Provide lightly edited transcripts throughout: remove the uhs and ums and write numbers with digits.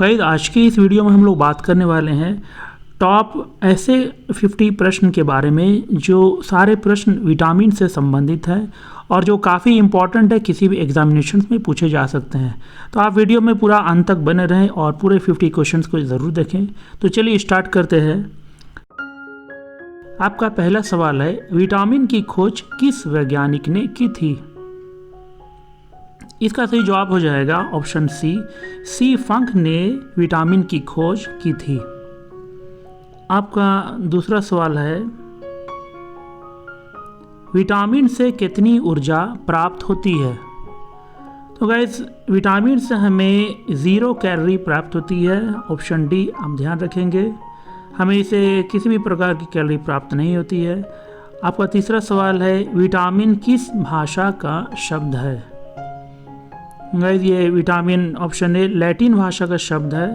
Guys आज की इस वीडियो में हम लोग बात करने वाले हैं टॉप ऐसे 50 प्रश्न के बारे में जो सारे प्रश्न विटामिन से संबंधित हैं और जो काफ़ी इम्पॉर्टेंट है, किसी भी एग्जामिनेशन में पूछे जा सकते हैं। तो आप वीडियो में पूरा अंत तक बने रहें और पूरे 50 क्वेश्चंस को ज़रूर देखें। तो चलिए स्टार्ट करते हैं। आपका पहला सवाल है, विटामिन की खोज किस वैज्ञानिक ने की थी? इसका सही जवाब हो जाएगा ऑप्शन सी फंक ने विटामिन की खोज की थी। आपका दूसरा सवाल है, विटामिन से कितनी ऊर्जा प्राप्त होती है? तो गाइस विटामिन से हमें 0 कैलोरी प्राप्त होती है। ऑप्शन डी हम ध्यान रखेंगे, हमें इसे किसी भी प्रकार की कैलोरी प्राप्त नहीं होती है। आपका तीसरा सवाल है, विटामिन किस भाषा का शब्द है? गाइस ये विटामिन ऑप्शन ए लैटिन भाषा का शब्द है।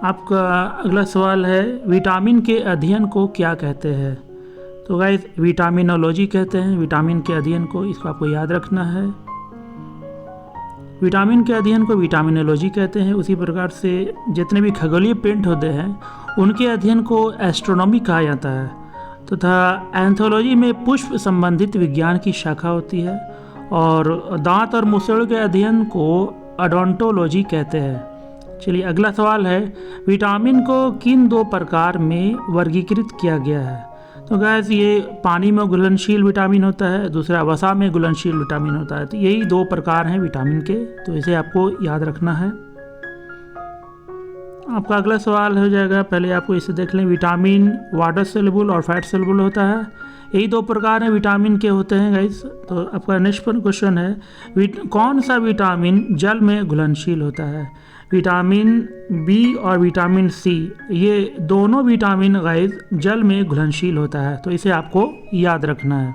आपका अगला सवाल है, विटामिन के अध्ययन को क्या कहते हैं? तो गाइस विटामिनोलॉजी कहते हैं विटामिन के अध्ययन को, इसको आपको याद रखना है। विटामिन के अध्ययन को विटामिनोलॉजी कहते हैं। उसी प्रकार से जितने भी खगोलीय पिंड होते हैं उनके अध्ययन को एस्ट्रोनॉमी कहा जाता है। तथा एंथोलॉजी में पुष्प संबंधित विज्ञान की शाखा होती है और दांत और मुसड़ के अध्ययन को ओडोंटोलॉजी कहते हैं। चलिए अगला सवाल है, विटामिन को किन 2 प्रकार में वर्गीकृत किया गया है? तो गाइस ये पानी में घुलनशील विटामिन होता है, दूसरा वसा में घुलनशील विटामिन होता है। तो यही 2 प्रकार हैं विटामिन के, तो इसे आपको याद रखना है। आपका अगला सवाल हो जाएगा, पहले आपको इसे देख लें, विटामिन वाटर सोल्यूबल और फैट सोल्यूबल होता है। यही 2 प्रकार हैं विटामिन के होते हैं गाइस। तो आपका नेक्स्ट क्वेश्चन है, कौन सा विटामिन जल में घुलनशील होता है? विटामिन बी और विटामिन सी, ये दोनों विटामिन गाइस जल में घुलनशील होता है, तो इसे आपको याद रखना है।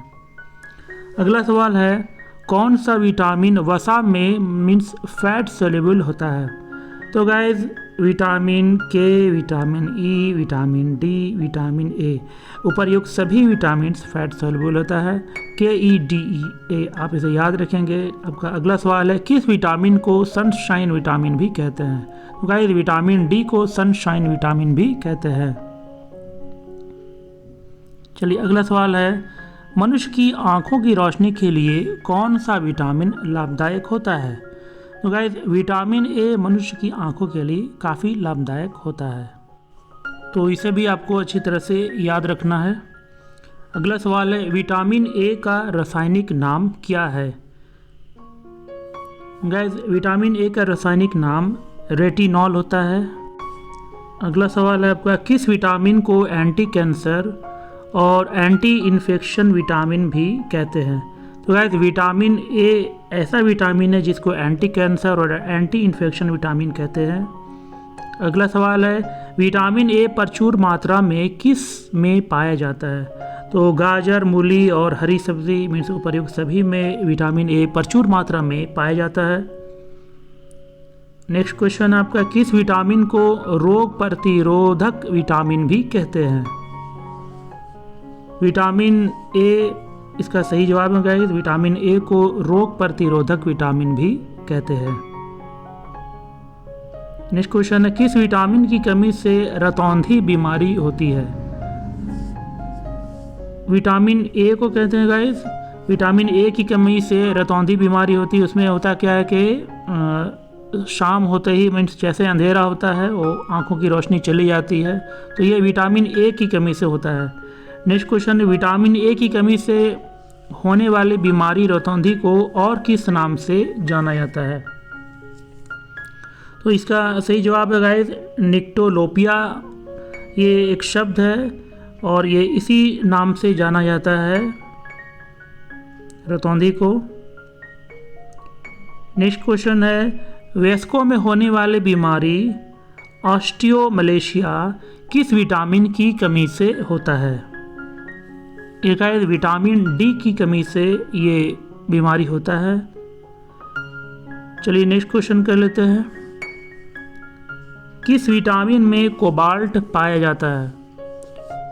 अगला सवाल है, कौन सा विटामिन वसा में मीन्स फैट सोल्यूबल होता है? तो गाइस विटामिन के, vitamin E, vitamin D, vitamin A, उपर्युक्त सभी विटामिन फैट सोल्यूबल होता है, KEDE आप इसे याद रखेंगे। आपका अगला सवाल है, किस विटामिन को सनशाइन विटामिन भी कहते हैं? तो गाइस विटामिन डी को सनशाइन विटामिन भी कहते हैं। चलिए अगला सवाल है, मनुष्य की आंखों की रोशनी के लिए कौन सा विटामिन लाभदायक होता है? तो गाइस विटामिन ए मनुष्य की आंखों के लिए काफ़ी लाभदायक होता है, तो इसे भी आपको अच्छी तरह से याद रखना है। अगला सवाल है, विटामिन ए का रासायनिक नाम क्या है? गाइस विटामिन ए का रासायनिक नाम रेटिनॉल होता है। अगला सवाल है आपका, किस विटामिन को एंटी कैंसर और एंटी इन्फेक्शन विटामिन भी कहते हैं? तो गाइस विटामिन ए ऐसा विटामिन है जिसको एंटी कैंसर और एंटी इन्फेक्शन विटामिन कहते हैं। अगला सवाल है, विटामिन ए प्रचुर मात्रा में किस में पाया जाता है? तो गाजर, मूली और हरी सब्जी मीन्स उपर्युक्त सभी में विटामिन ए प्रचुर मात्रा में पाया जाता है। नेक्स्ट क्वेश्चन आपका, किस विटामिन को रोग प्रतिरोधक विटामिन भी कहते हैं? विटामिन ए इसका सही जवाब है गाइस, विटामिन ए को रोग प्रतिरोधक विटामिन भी कहते हैं। नेक्स्ट क्वेश्चन है, किस विटामिन की कमी से रतौंधी बीमारी होती है? विटामिन ए को कहते हैं गाइस, विटामिन ए की कमी से रतौंधी बीमारी होती है। उसमें होता क्या है कि शाम होते ही मीन्स जैसे अंधेरा होता है वो आंखों की रोशनी चली जाती है, तो ये विटामिन ए की कमी से होता है। नेक्स्ट क्वेश्चन है, विटामिन ए की कमी से होने वाली बीमारी रतौंधी को और किस नाम से जाना जाता है? तो इसका सही जवाब है गाइस निक्टोलोपिया, ये एक शब्द है और ये इसी नाम से जाना जाता है रतौंधी को। नेक्स्ट क्वेश्चन है, वयस्कों में होने वाली बीमारी ऑस्टियोमलेशिया किस विटामिन की कमी से होता है? एक है विटामिन डी की कमी से ये बीमारी होता है। चलिए नेक्स्ट क्वेश्चन कर लेते हैं, किस विटामिन में कोबाल्ट पाया जाता है?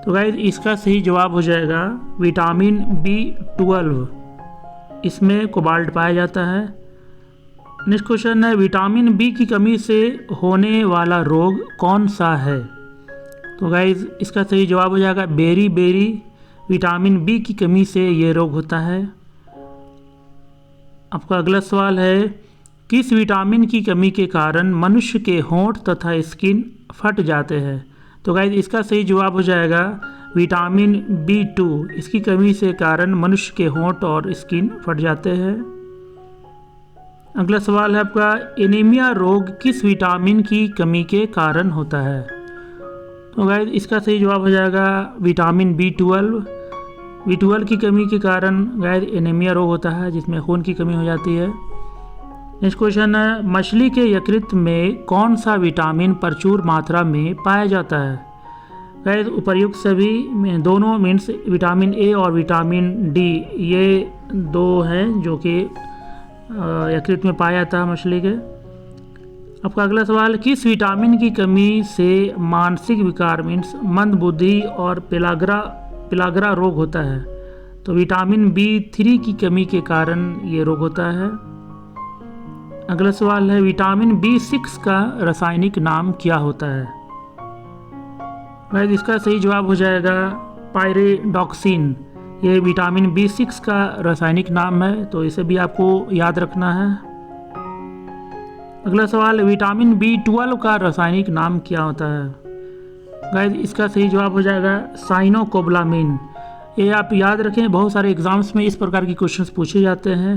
तो गाइस इसका सही जवाब हो जाएगा विटामिन B12, इसमें कोबाल्ट पाया जाता है। नेक्स्ट क्वेश्चन है विटामिन बी की कमी से होने वाला रोग कौन सा है? तो गाइज इसका सही जवाब हो जाएगा बेरी बेरी। विटामिन बी की कमी से ये रोग होता है। आपका अगला सवाल है किस विटामिन की कमी के कारण मनुष्य के होंठ तथा स्किन फट जाते हैं? तो गाइज इसका सही जवाब हो जाएगा विटामिन B2। इसकी कमी से कारण मनुष्य के होंठ और स्किन फट जाते हैं। अगला सवाल है आपका एनीमिया रोग किस विटामिन की कमी के कारण होता है? तो गाइज इसका सही जवाब हो जाएगा विटामिन B12। B12 की कमी के कारण गाइज एनीमिया रोग होता है जिसमें खून की कमी हो जाती है। नेक्स्ट क्वेश्चन है मछली के यकृत में कौन सा विटामिन प्रचुर मात्रा में पाया जाता है? गाइस उपर्युक्त सभी में दोनों मीन्स विटामिन ए और विटामिन डी ये दो हैं जो कि यकृत में पाया जाता है मछली के। आपका अगला सवाल किस विटामिन की कमी से मानसिक विकार मीन्स मंद बुद्धि और पिलाग्रा रोग होता है? तो विटामिन B3 की कमी के कारण ये रोग होता है। अगला सवाल है विटामिन B6 का रासायनिक नाम क्या होता है? गाइस इसका सही जवाब हो जाएगा पायरिडॉक्सिन। ये विटामिन B6 का रासायनिक नाम है, तो इसे भी आपको याद रखना है। अगला सवाल विटामिन B12 का रासायनिक नाम क्या होता है? गाइस इसका सही जवाब हो जाएगा साइनोकोबालामिन। ये आप याद रखें, बहुत सारे एग्जाम्स में इस प्रकार के क्वेश्चंस पूछे जाते हैं।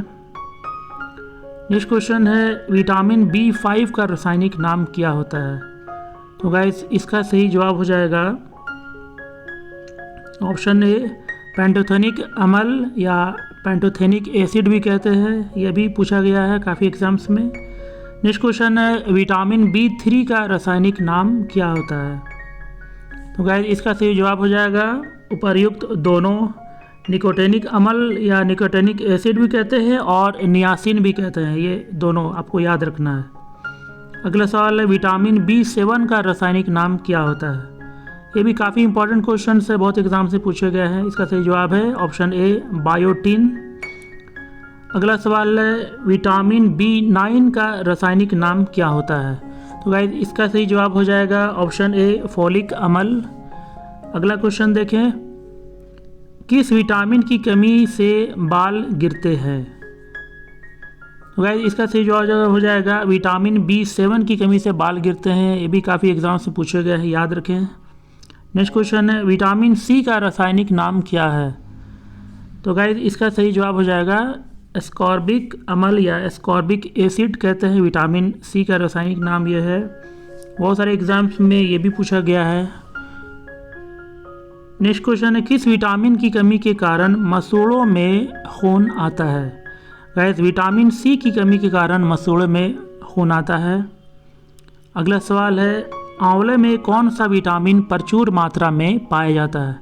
नेक्स्ट क्वेश्चन है विटामिन B5 का रासायनिक नाम क्या होता है? तो गाइस इसका सही जवाब हो जाएगा ऑप्शन ए पेंटोथेनिक अम्ल या पेंटोथेनिक एसिड भी कहते हैं। यह भी पूछा गया है काफ़ी एग्जाम्स में। नेक्स्ट क्वेश्चन है विटामिन B3 का रासायनिक नाम क्या होता है? तो गाइस इसका सही जवाब हो जाएगा उपर्युक्त दोनों। निकोटेनिक अम्ल या निकोटेनिक एसिड भी कहते हैं और नियासिन भी कहते हैं, ये दोनों आपको याद रखना है। अगला सवाल है विटामिन B7 का रासायनिक नाम क्या होता है? ये भी काफ़ी इंपॉर्टेंट क्वेश्चन है, बहुत एग्जाम से पूछे गए हैं। इसका सही जवाब है ऑप्शन ए बायोटिन। अगला सवाल है विटामिन B9 का रासायनिक नाम क्या होता है? तो गाइस इसका सही जवाब हो जाएगा ऑप्शन ए फोलिक अम्ल। अगला क्वेश्चन देखें किस विटामिन की कमी से बाल गिरते हैं? तो गाइस इसका सही जवाब हो जाएगा विटामिन B7 की कमी से बाल गिरते हैं। ये भी काफ़ी एग्जाम से पूछे गए हैं, याद रखें। नेक्स्ट क्वेश्चन है विटामिन C का रासायनिक नाम क्या है? तो गाइस इसका सही जवाब हो जाएगा एस्कॉर्बिक अम्ल या एस्कॉर्बिक एसिड कहते हैं। विटामिन C का रासायनिक नाम यह है। बहुत सारे एग्जाम्स में ये भी पूछा गया है। नेक्स्ट क्वेश्चन है किस विटामिन की कमी के कारण मसूड़ों में खून आता है? गाइस विटामिन C की कमी के कारण मसूड़ों में खून आता है। अगला सवाल है आंवले में कौन सा विटामिन प्रचुर मात्रा में पाया जाता है?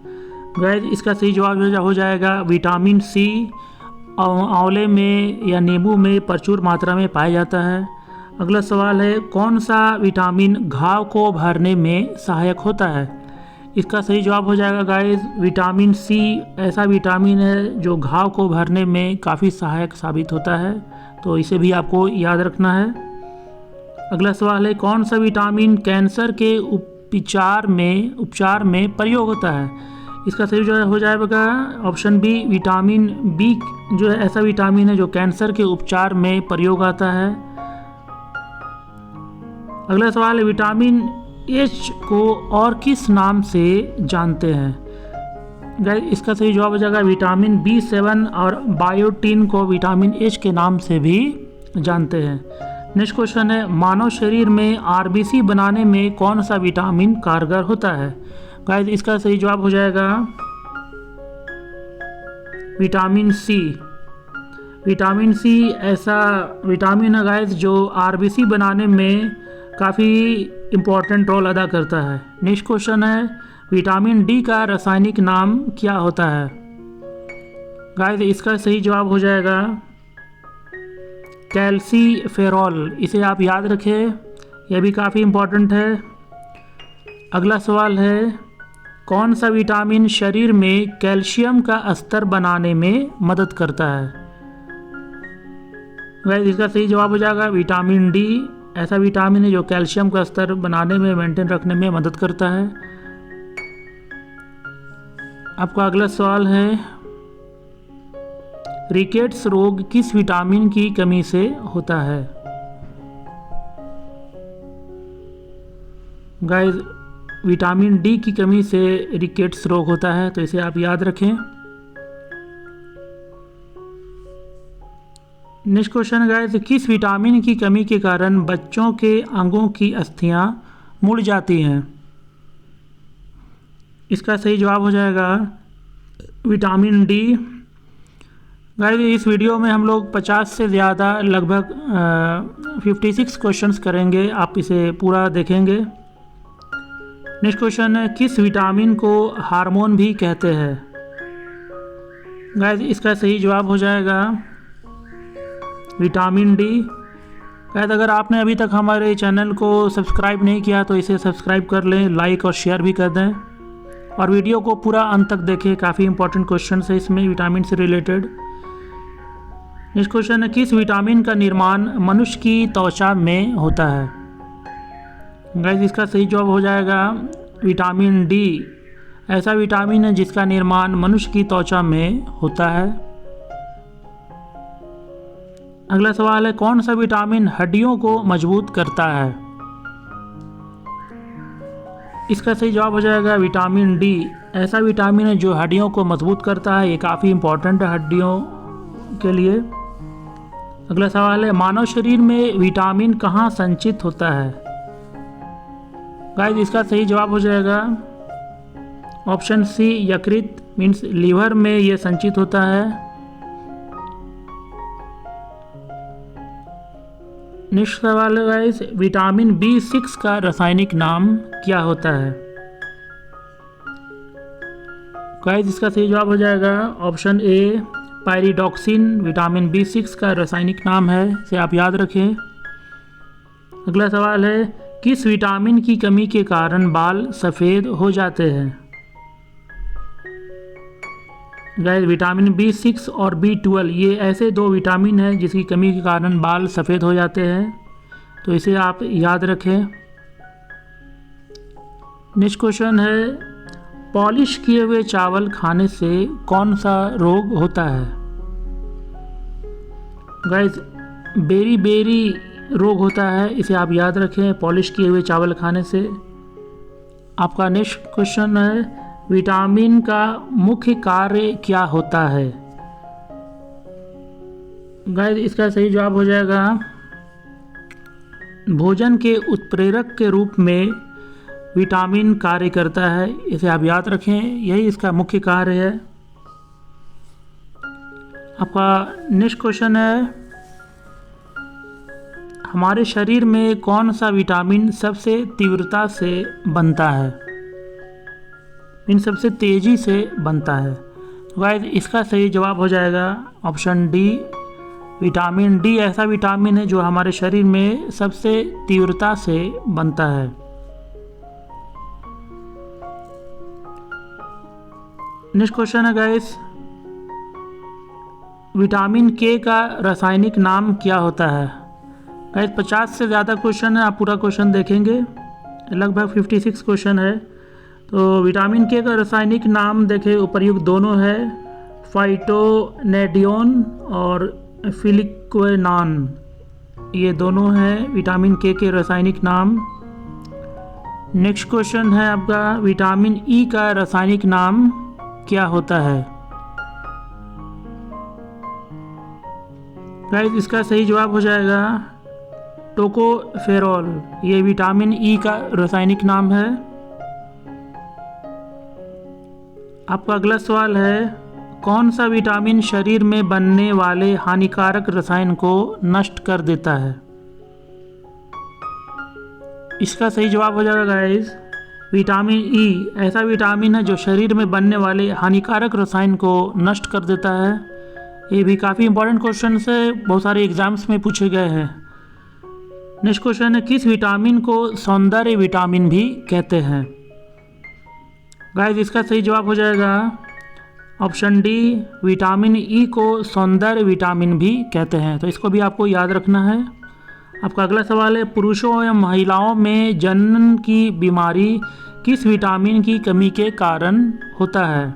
गाइस इसका सही जवाब हो जाएगा विटामिन C। आंवले में या नींबू में प्रचुर मात्रा में पाया जाता है। अगला सवाल है कौन सा विटामिन घाव को भरने में सहायक होता है? इसका सही जवाब हो जाएगा गाइस विटामिन C ऐसा विटामिन है जो घाव को भरने में काफ़ी सहायक साबित होता है, तो इसे भी आपको याद रखना है। अगला सवाल है कौन सा विटामिन कैंसर के उपचार में प्रयोग होता है? इसका सही जवाब हो जाएगा ऑप्शन बी विटामिन B जो है ऐसा विटामिन है जो कैंसर के उपचार में प्रयोग आता है। अगला सवाल है विटामिन H को और किस नाम से जानते हैं? गाइस इसका सही जवाब हो जाएगा विटामिन B7 और बायोटिन को विटामिन H के नाम से भी जानते हैं। नेक्स्ट क्वेश्चन है मानव शरीर में RBC बनाने में कौन सा विटामिन कारगर होता है? गाइस इसका सही जवाब हो जाएगा विटामिन C। विटामिन C ऐसा विटामिन है गाइस जो RBC बनाने में काफ़ी इम्पोर्टेंट रोल अदा करता है। नेक्स्ट क्वेश्चन है विटामिन D का रासायनिक नाम क्या होता है? गाइस इसका सही जवाब हो जाएगा कैल्सीफेरॉल। इसे आप याद रखें, यह भी काफ़ी इम्पोर्टेंट है। अगला सवाल है कौन सा विटामिन शरीर में कैल्शियम का स्तर बनाने में मदद करता है? गाइस इसका सही जवाब हो जाएगा विटामिन डी। ऐसा विटामिन है जो कैल्शियम का स्तर बनाने में, मेंटेन रखने में मदद करता है। आपका अगला सवाल है, रिकेट्स रोग किस विटामिन की कमी से होता है? गाइस विटामिन डी की कमी से रिकेट्स रोग होता है, तो इसे आप याद रखें। नेक्स्ट क्वेश्चन गाइस, किस विटामिन की कमी के कारण बच्चों के अंगों की अस्थियां मुड़ जाती हैं? इसका सही जवाब हो जाएगा विटामिन डी। गाइस इस वीडियो में हम लोग 50 से ज़्यादा लगभग 56 क्वेश्चंस करेंगे, आप इसे पूरा देखेंगे। नेक्स्ट क्वेश्चन है, किस विटामिन को हार्मोन भी कहते हैं? गाइस इसका सही जवाब हो जाएगा विटामिन डी। गाइस अगर आपने अभी तक हमारे चैनल को सब्सक्राइब नहीं किया तो इसे सब्सक्राइब कर लें, लाइक और शेयर भी कर दें, और वीडियो को पूरा अंत तक देखें, काफ़ी इंपॉर्टेंट क्वेश्चन है इसमें विटामिन से रिलेटेड। नेक्स्ट क्वेश्चन है, किस विटामिन का निर्माण मनुष्य की त्वचा में होता है? गाइस इसका सही जवाब हो जाएगा विटामिन डी। ऐसा विटामिन है जिसका निर्माण मनुष्य की त्वचा में होता है। अगला सवाल है, कौन सा विटामिन हड्डियों को मजबूत करता है? इसका सही जवाब हो जाएगा विटामिन डी। ऐसा विटामिन है जो हड्डियों को मजबूत करता है, ये काफ़ी इंपॉर्टेंट है हड्डियों के लिए। अगला सवाल है, मानव शरीर में विटामिन कहाँ संचित होता है? गाइस इसका सही जवाब हो जाएगा ऑप्शन सी, यकृत मीन्स लीवर में ये संचित होता है। नेक्स्ट सवाल है गाइस, विटामिन B6 का रासायनिक नाम क्या होता है? गाइस इसका सही जवाब हो जाएगा ऑप्शन ए, पायरिडॉक्सिन विटामिन B6 का रासायनिक नाम है, इसे आप याद रखें। अगला सवाल है, किस विटामिन की कमी के कारण बाल सफ़ेद हो जाते हैं? गाइस विटामिन B6 और B12 ये ऐसे दो विटामिन हैं जिसकी कमी के कारण बाल सफ़ेद हो जाते हैं, तो इसे आप याद रखें। नेक्स्ट क्वेश्चन है, पॉलिश किए हुए चावल खाने से कौन सा रोग होता है? गाइस बेरी रोग होता है, इसे आप याद रखें पॉलिश किए हुए चावल खाने से। आपका नेक्स्ट क्वेश्चन है, विटामिन का मुख्य कार्य क्या होता है? गाइस इसका सही जवाब हो जाएगा भोजन के उत्प्रेरक के रूप में विटामिन कार्य करता है, इसे आप याद रखें, यही इसका मुख्य कार्य है। आपका नेक्स्ट क्वेश्चन है, हमारे शरीर में कौन सा विटामिन सबसे तीव्रता से बनता है? इन सबसे तेज़ी से बनता है। गाइस इसका सही जवाब हो जाएगा ऑप्शन डी, विटामिन डी ऐसा विटामिन है जो हमारे शरीर में सबसे तीव्रता से बनता है। नेक्स्ट क्वेश्चन है गाइस, विटामिन के का रासायनिक नाम क्या होता है? गाइस 50 से ज़्यादा क्वेश्चन है, आप पूरा क्वेश्चन देखेंगे, लगभग 56 क्वेश्चन है। तो विटामिन के का रासायनिक नाम देखें, उपर्युक्त दोनों है, फाइटोनेडियोन और फिलिक्वेनान, ये दोनों हैं विटामिन के रासायनिक नाम। नेक्स्ट क्वेश्चन है आपका, विटामिन ई का रासायनिक नाम क्या होता है? गाइस इसका सही जवाब हो जाएगा टोकोफेरॉल, ये विटामिन ई का रासायनिक नाम है। आपका अगला सवाल है, कौन सा विटामिन शरीर में बनने वाले हानिकारक रसायन को नष्ट कर देता है? इसका सही जवाब हो जाएगा गाइस विटामिन ई। ऐसा विटामिन है जो शरीर में बनने वाले हानिकारक रसायन को नष्ट कर देता है। ये भी काफ़ी इंपॉर्टेंट क्वेश्चन है, बहुत सारे एग्जाम्स में पूछे गए हैं। नेक्स्ट क्वेश्चन है, किस विटामिन को सौंदर्य विटामिन भी कहते हैं? गाइस इसका सही जवाब हो जाएगा ऑप्शन डी, विटामिन ई को सौंदर्य विटामिन भी कहते हैं। तो इसको भी आपको याद रखना है। आपका अगला सवाल है, पुरुषों या महिलाओं में जनन की बीमारी किस विटामिन की कमी के कारण होता है?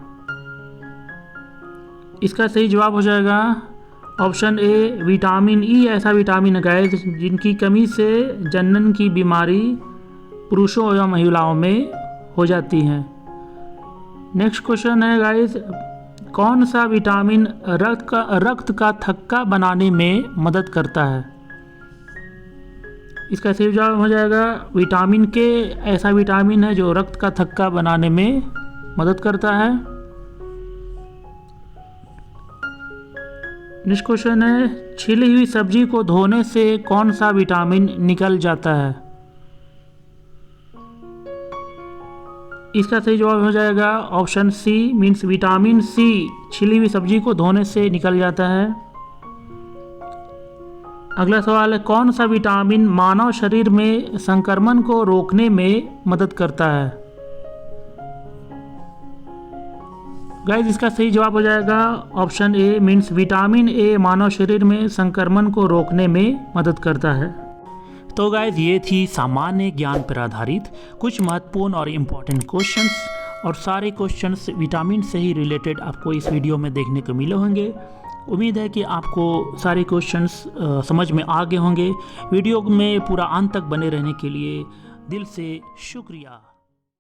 इसका सही जवाब हो जाएगा ऑप्शन ए, विटामिन ई। ऐसा विटामिन है गाइस जिनकी कमी से जनन की बीमारी पुरुषों या महिलाओं में हो जाती है। नेक्स्ट क्वेश्चन है गाइस, कौन सा विटामिन रक्त का थक्का बनाने में मदद करता है? इसका सही जवाब हो जाएगा विटामिन के। ऐसा विटामिन है जो रक्त का थक्का बनाने में मदद करता है। नेक्स्ट क्वेश्चन है, छिली हुई सब्जी को धोने से कौन सा विटामिन निकल जाता है? इसका सही जवाब हो जाएगा option C, means vitamin C छिली हुई सब्जी को धोने से निकल जाता है। अगला सवाल है, कौन सा विटामिन मानव शरीर में संक्रमण को रोकने में मदद करता है? गाइस इसका सही जवाब हो जाएगा option A, means vitamin A मानव शरीर में संक्रमण को रोकने में मदद करता है। तो गाइस ये थी सामान्य ज्ञान पर आधारित कुछ महत्वपूर्ण और इम्पोर्टेंट क्वेश्चंस, और सारे क्वेश्चंस विटामिन से ही रिलेटेड आपको इस वीडियो में देखने को मिले होंगे। उम्मीद है कि आपको सारे क्वेश्चंस समझ में आ गए होंगे। वीडियो में पूरा अंत तक बने रहने के लिए दिल से शुक्रिया।